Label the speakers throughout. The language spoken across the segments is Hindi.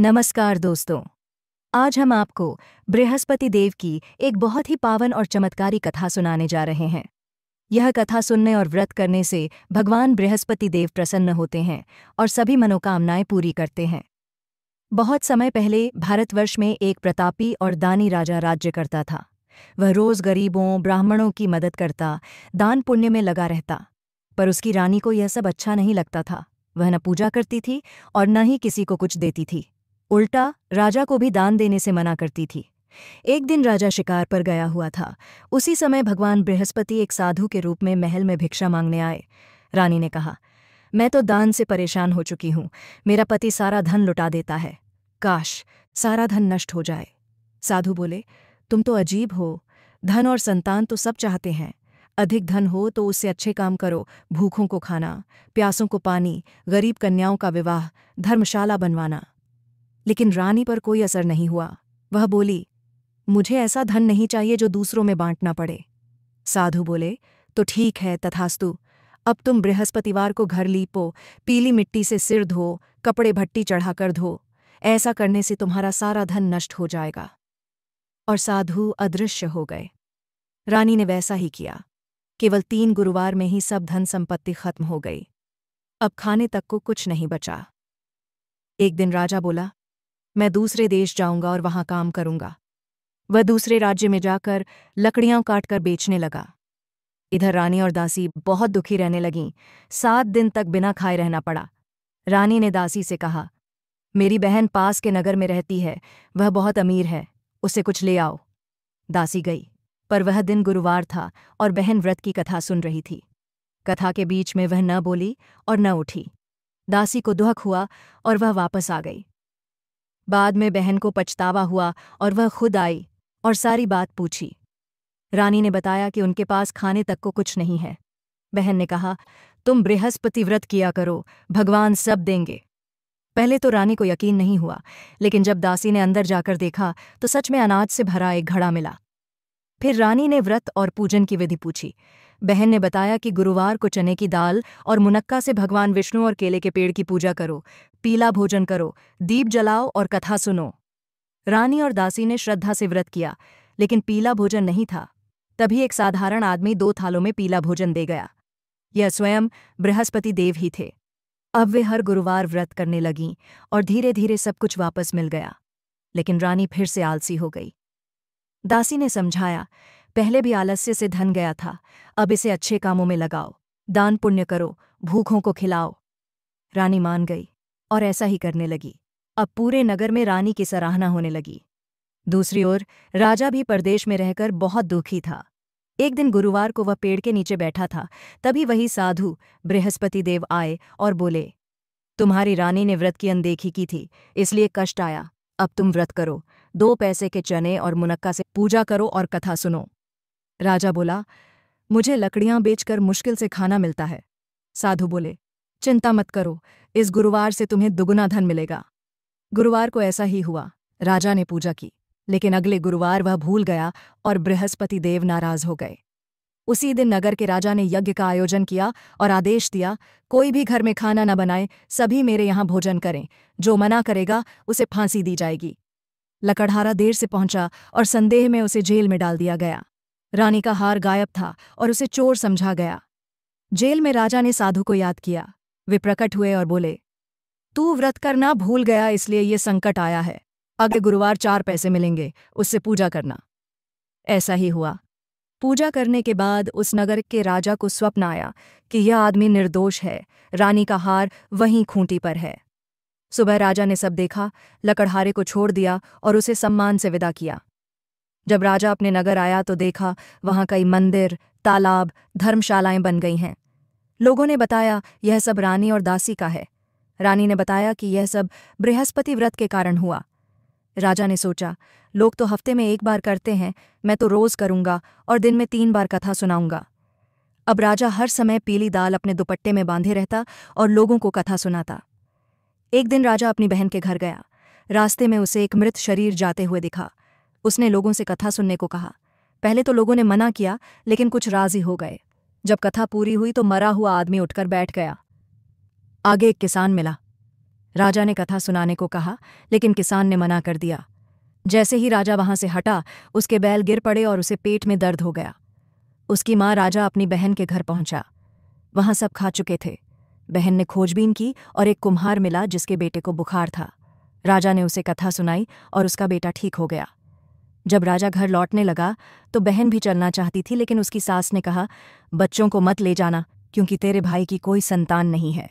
Speaker 1: नमस्कार दोस्तों। आज हम आपको बृहस्पति देव की एक बहुत ही पावन और चमत्कारी कथा सुनाने जा रहे हैं। यह कथा सुनने और व्रत करने से भगवान बृहस्पति देव प्रसन्न होते हैं और सभी मनोकामनाएं पूरी करते हैं। बहुत समय पहले भारतवर्ष में एक प्रतापी और दानी राजा राज्य करता था। वह रोज गरीबों ब्राह्मणों की मदद करता, दान पुण्य में लगा रहता। पर उसकी रानी को यह सब अच्छा नहीं लगता था। वह न पूजा करती थी और न ही किसी को कुछ देती थी। उल्टा राजा को भी दान देने से मना करती थी। एक दिन राजा शिकार पर गया हुआ था। उसी समय भगवान बृहस्पति एक साधु के रूप में महल में भिक्षा मांगने आए। रानी ने कहा, मैं तो दान से परेशान हो चुकी हूँ। मेरा पति सारा धन लुटा देता है। काश सारा धन नष्ट हो जाए। साधु बोले, तुम तो अजीब हो। धन और संतान तो सब चाहते हैं। अधिक धन हो तो उससे अच्छे काम करो। भूखों को खाना, प्यासों को पानी, गरीब कन्याओं का विवाह, धर्मशाला बनवाना। लेकिन रानी पर कोई असर नहीं हुआ। वह बोली, मुझे ऐसा धन नहीं चाहिए जो दूसरों में बांटना पड़े। साधु बोले, तो ठीक है, तथास्तु। अब तुम बृहस्पतिवार को घर लीपो, पीली मिट्टी से सिर धो, कपड़े भट्टी चढ़ाकर धो। ऐसा करने से तुम्हारा सारा धन नष्ट हो जाएगा। और साधु अदृश्य हो गए। रानी ने वैसा ही किया। केवल 3 गुरुवार में ही सब धन संपत्ति खत्म हो गई। अब खाने तक को कुछ नहीं बचा। एक दिन राजा बोला, मैं दूसरे देश जाऊंगा और वहां काम करूंगा। वह दूसरे राज्य में जाकर लकड़ियां काटकर बेचने लगा। इधर रानी और दासी बहुत दुखी रहने लगीं। 7 दिन तक बिना खाए रहना पड़ा। रानी ने दासी से कहा, मेरी बहन पास के नगर में रहती है, वह बहुत अमीर है, उसे कुछ ले आओ। दासी गई, पर वह दिन गुरुवार था और बहन व्रत की कथा सुन रही थी। कथा के बीच में वह न बोली और न उठी। दासी को दुख हुआ और वह वापस आ गई। बाद में बहन को पछतावा हुआ और वह खुद आई और सारी बात पूछी। रानी ने बताया कि उनके पास खाने तक को कुछ नहीं है। बहन ने कहा, तुम बृहस्पति व्रत किया करो, भगवान सब देंगे। पहले तो रानी को यकीन नहीं हुआ, लेकिन जब दासी ने अंदर जाकर देखा तो सच में अनाज से भरा एक घड़ा मिला। फिर रानी ने व्रत और पूजन की विधि पूछी। बहन ने बताया कि गुरुवार को चने की दाल और मुनक्का से भगवान विष्णु और केले के पेड़ की पूजा करो, पीला भोजन करो, दीप जलाओ और कथा सुनो। रानी और दासी ने श्रद्धा से व्रत किया, लेकिन पीला भोजन नहीं था। तभी एक साधारण आदमी 2 थालों में पीला भोजन दे गया। यह स्वयं बृहस्पति देव ही थे। अब वे हर गुरुवार व्रत करने लगीं और धीरे धीरे सब कुछ वापस मिल गया। लेकिन रानी फिर से आलसी हो गई। दासी ने समझाया, पहले भी आलस्य से धन गया था, अब इसे अच्छे कामों में लगाओ, दान पुण्य करो, भूखों को खिलाओ। रानी मान गई और ऐसा ही करने लगी। अब पूरे नगर में रानी की सराहना होने लगी। दूसरी ओर राजा भी परदेश में रहकर बहुत दुखी था। एक दिन गुरुवार को वह पेड़ के नीचे बैठा था। तभी वही साधु बृहस्पति देव आए और बोले, तुम्हारी रानी ने व्रत की अनदेखी की थी, इसलिए कष्ट आया। अब तुम व्रत करो, 2 पैसे के चने और मुनक्का से पूजा करो और कथा सुनो। राजा बोला, मुझे लकड़ियां बेचकर मुश्किल से खाना मिलता है। साधु बोले, चिंता मत करो, इस गुरुवार से तुम्हें दुगुना धन मिलेगा। गुरुवार को ऐसा ही हुआ। राजा ने पूजा की, लेकिन अगले गुरुवार वह भूल गया और बृहस्पति देव नाराज हो गए। उसी दिन नगर के राजा ने यज्ञ का आयोजन किया और आदेश दिया, कोई भी घर में खाना न बनाए, सभी मेरे यहाँ भोजन करें। जो मना करेगा उसे फांसी दी जाएगी। लकड़हारा देर से पहुंचा और संदेह में उसे जेल में डाल दिया गया। रानी का हार गायब था और उसे चोर समझा गया। जेल में राजा ने साधु को याद किया। वे प्रकट हुए और बोले, तू व्रत करना भूल गया, इसलिए ये संकट आया है। अगले गुरुवार 4 पैसे मिलेंगे, उससे पूजा करना। ऐसा ही हुआ। पूजा करने के बाद उस नगर के राजा को स्वप्न आया कि यह आदमी निर्दोष है, रानी का हार वहीं खूंटी पर है। सुबह राजा ने सब देखा, लकड़हारे को छोड़ दिया और उसे सम्मान से विदा किया। जब राजा अपने नगर आया तो देखा वहां कई मंदिर, तालाब, धर्मशालाएं बन गई हैं। लोगों ने बताया यह सब रानी और दासी का है। रानी ने बताया कि यह सब बृहस्पति व्रत के कारण हुआ। राजा ने सोचा, लोग तो हफ्ते में 1 बार करते हैं, मैं तो रोज करूंगा और दिन में 3 बार कथा सुनाऊंगा। अब राजा हर समय पीली दाल अपने दुपट्टे में बांधे रहता और लोगों को कथा सुनाता। एक दिन राजा अपनी बहन के घर गया। रास्ते में उसे एक मृत शरीर जाते हुए दिखा। उसने लोगों से कथा सुनने को कहा। पहले तो लोगों ने मना किया, लेकिन कुछ राजी हो गए। जब कथा पूरी हुई तो मरा हुआ आदमी उठकर बैठ गया। आगे एक किसान मिला। राजा ने कथा सुनाने को कहा, लेकिन किसान ने मना कर दिया। जैसे ही राजा वहां से हटा, उसके बैल गिर पड़े और उसे पेट में दर्द हो गया। उसकी माँ राजा अपनी बहन के घर पहुंचा। वहां सब खा चुके थे। बहन ने खोजबीन की और एक कुम्हार मिला जिसके बेटे को बुखार था। राजा ने उसे कथा सुनाई और उसका बेटा ठीक हो गया। जब राजा घर लौटने लगा तो बहन भी चलना चाहती थी, लेकिन उसकी सास ने कहा, बच्चों को मत ले जाना, क्योंकि तेरे भाई की कोई संतान नहीं है।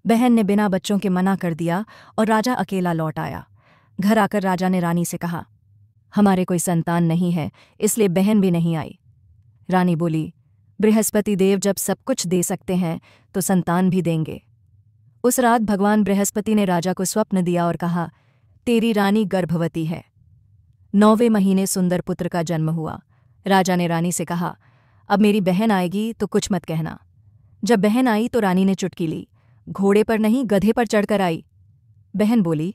Speaker 1: बहन ने बिना बच्चों के मना कर दिया और राजा अकेला लौट आया। घर आकर राजा ने रानी से कहा, हमारे कोई संतान नहीं है, इसलिए बहन भी नहीं आई। रानी बोली, बृहस्पति देव जब सब कुछ दे सकते हैं तो संतान भी देंगे। उस रात भगवान बृहस्पति ने राजा को स्वप्न दिया और कहा, तेरी रानी गर्भवती है। 9वें महीने सुंदर पुत्र का जन्म हुआ। राजा ने रानी से कहा, अब मेरी बहन आएगी तो कुछ मत कहना। जब बहन आई तो रानी ने चुटकी ली। घोड़े पर नहीं, गधे पर चढ़कर आई। बहन बोली,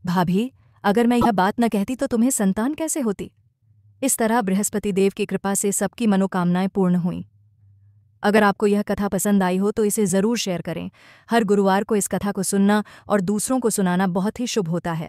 Speaker 1: भाभी, अगर मैं यह बात न कहती तो तुम्हें संतान कैसे होती। इस तरह बृहस्पति देव की कृपा से सबकी मनोकामनाएं पूर्ण हुईं। अगर आपको यह कथा पसंद आई हो तो इसे ज़रूर शेयर करें। हर गुरुवार को इस कथा को सुनना और दूसरों को सुनाना बहुत ही शुभ होता है।